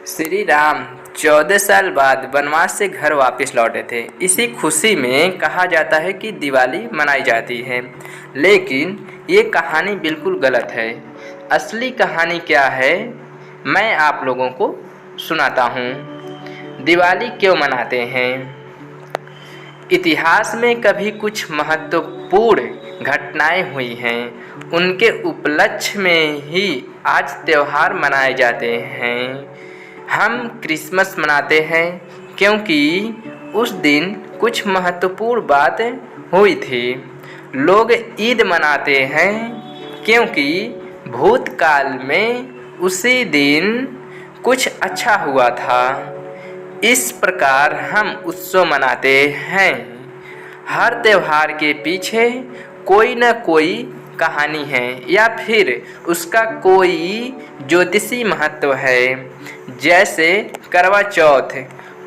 श्री राम 14 साल बाद वनवास से घर वापस लौटे थे। इसी खुशी में कहा जाता है कि दिवाली मनाई जाती है, लेकिन ये कहानी बिल्कुल गलत है। असली कहानी क्या है, मैं आप लोगों को सुनाता हूँ। दिवाली क्यों मनाते हैं? इतिहास में कभी कुछ महत्वपूर्ण घटनाएं हुई हैं, उनके उपलक्ष्य में ही आज त्यौहार मनाए जाते हैं। हम क्रिसमस मनाते हैं क्योंकि उस दिन कुछ महत्वपूर्ण बातें हुई थी। लोग ईद मनाते हैं क्योंकि भूतकाल में उसी दिन कुछ अच्छा हुआ था। इस प्रकार हम उत्सव मनाते हैं। हर त्यौहार के पीछे कोई न कोई कहानी है या फिर उसका कोई ज्योतिषी महत्व है। जैसे करवा चौथ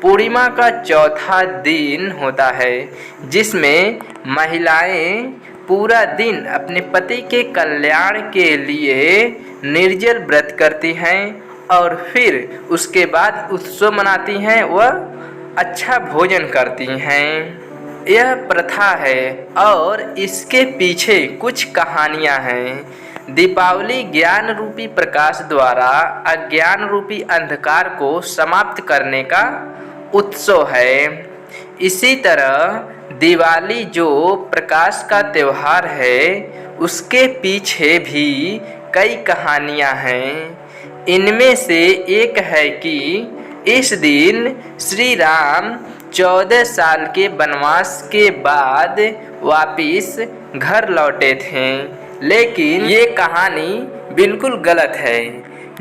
पूर्णिमा का चौथा दिन होता है, जिसमें महिलाएं पूरा दिन अपने पति के कल्याण के लिए निर्जल व्रत करती हैं और फिर उसके बाद उत्सव मनाती हैं व अच्छा भोजन करती हैं। यह प्रथा है और इसके पीछे कुछ कहानियाँ हैं। दीपावली ज्ञान रूपी प्रकाश द्वारा अज्ञान रूपी अंधकार को समाप्त करने का उत्सव है। इसी तरह दिवाली जो प्रकाश का त्यौहार है, उसके पीछे भी कई कहानियाँ हैं। इनमें से एक है कि इस दिन श्री राम 14 साल के वनवास के बाद वापिस घर लौटे थे, लेकिन ये कहानी बिल्कुल गलत है।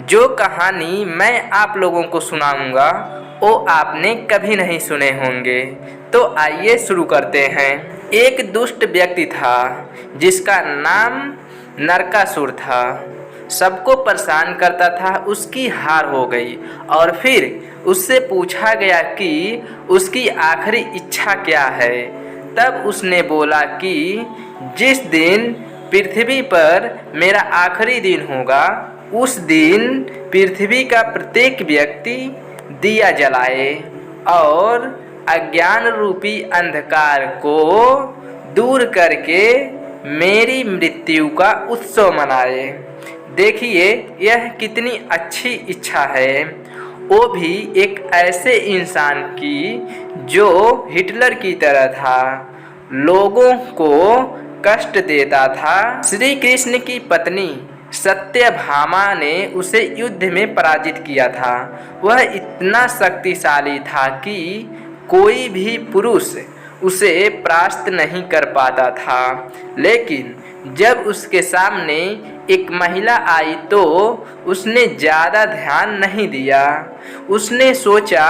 जो कहानी मैं आप लोगों को सुनाऊंगा वो आपने कभी नहीं सुने होंगे। तो आइए शुरू करते हैं। एक दुष्ट व्यक्ति था जिसका नाम नरकासुर था। सबको परेशान करता था। उसकी हार हो गई और फिर उससे पूछा गया कि उसकी आखिरी इच्छा क्या है। तब उसने बोला कि जिस दिन पृथ्वी पर मेरा आखिरी दिन होगा, उस दिन पृथ्वी का प्रत्येक व्यक्ति दिया जलाए और अज्ञान रूपी अंधकार को दूर करके मेरी मृत्यु का उत्सव मनाए। देखिए यह कितनी अच्छी इच्छा है, वो भी एक ऐसे इंसान की जो हिटलर की तरह था, लोगों को कष्ट देता था। श्री कृष्ण की पत्नी सत्यभामा ने उसे युद्ध में पराजित किया था। वह इतना शक्तिशाली था कि कोई भी पुरुष उसे परास्त नहीं कर पाता था। लेकिन जब उसके सामने एक महिला आई तो उसने ज़्यादा ध्यान नहीं दिया। उसने सोचा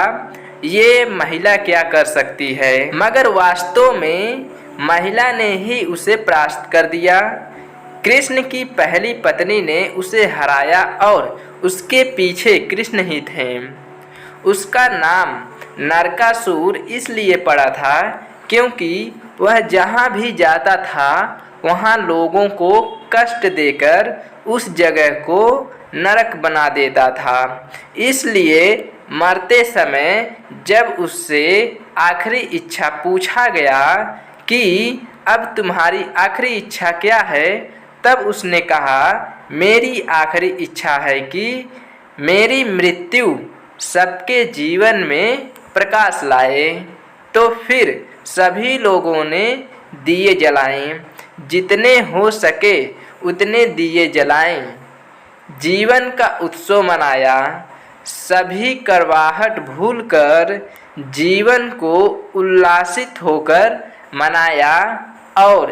ये महिला क्या कर सकती है, मगर वास्तव में महिला ने ही उसे परास्त कर दिया। कृष्ण की पहली पत्नी ने उसे हराया और उसके पीछे कृष्ण ही थे। उसका नाम नरकासुर इसलिए पड़ा था क्योंकि वह जहाँ भी जाता था वहाँ लोगों को कष्ट देकर उस जगह को नरक बना देता था। इसलिए मरते समय जब उससे आखिरी इच्छा पूछा गया कि अब तुम्हारी आखिरी इच्छा क्या है, तब उसने कहा मेरी आखिरी इच्छा है कि मेरी मृत्यु सबके जीवन में प्रकाश लाए। तो फिर सभी लोगों ने दिए जलाएं, जितने हो सके उतने दिए जलाएं। जीवन का उत्सव मनाया। सभी करवाहट भूलकर जीवन को उल्लासित होकर मनाया और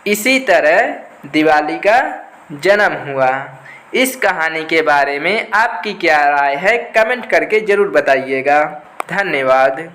इसी तरह दिवाली का जन्म हुआ। इस कहानी के बारे में आपकी क्या राय है, कमेंट करके ज़रूर बताइएगा। धन्यवाद।